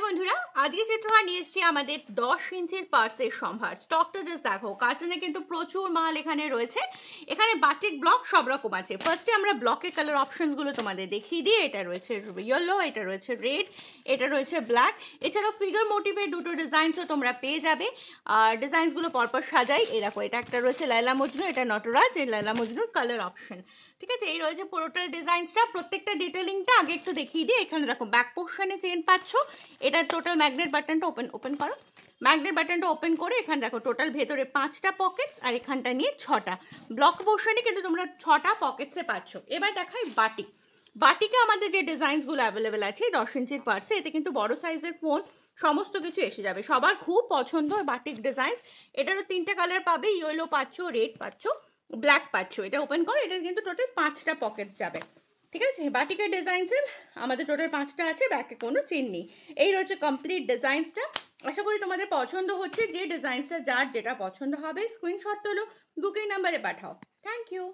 বন্ধুরা, আজকে চিত্রহার নিয়ে এসেছি আমাদের 10 ইঞ্চির পার্সের সম্ভার। স্টকটা জাস্ট দেখো, কার্টনে কিন্তু প্রচুর মাল এখানে রয়েছে। এখানে বাটিক ব্লক সব রকম আছে। ফার্স্টে আমরা ব্লকের কালার অপশনসগুলো তোমাদের দেখিয়ে দিই। এটা রয়েছে ইয়েলো, এটা রয়েছে রেড, এটা রয়েছে ব্ল্যাক। এছাড়াও ফিগার মোটিভের দুটো ডিজাইনসও তোমরা পেয়ে যাবে। আর ডিজাইনসগুলো পরপর সাজাই। এই দেখো, এটা একটা রয়েছে লায়লা মজনু, এটা নটরাজ। এই লায়লা মজনুর কালার অপশন, ঠিক আছে। এই রয়েছে পুরোটার ডিজাইনসটা। প্রত্যেকটা ডিটেলিংটা আগে একটু দেখিয়ে দিই। এখানে দেখো ব্যাক পোর্শনে চেন পাচ্ছ। এটা টোটাল ম্যাগনেট বাটনটা ওপেন করো। ম্যাগনেট বাটনটা ওপেন করে এখানে দেখো টোটাল ভেতরে 5টা পকেটস আর এখানটা নিয়ে 6টা। ব্লক পোর্শনে কিন্তু তোমরা 6টা পকেটসে পাচ্ছ। এবার দেখাই বাটিক। বাটিকে আমাদের যে ডিজাইনসগুলো অ্যাভেলেবেল আছে 10 ইঞ্চির পার্সে, এতে কিন্তু বড় সাইজের ফোন সমস্ত কিছু এসে যাবে। সবার খুব পছন্দ বাটিক ডিজাইনস। এটারও 3টে কালার পাবে, ইয়েলো পাচ্ছ, রেড পাচ্ছ, ব্ল্যাক পাচ্ছ। এটা ওপেন করো, এটা কিন্তু টোটাল 5টা পকেটস যাবে, ঠিক আছে। বাটিকের ডিজাইনসের আমাদের টোটাল 5টা আছে, ব্যাকে কোনো চেন নেই। এই রয়েছে কমপ্লিট ডিজাইনসটা। আশা করি তোমাদের পছন্দ হচ্ছে। যে ডিজাইনসটা যার যেটা পছন্দ হবে স্ক্রিনশট তোলো, বুকিং নাম্বারে পাঠাও। Thank you.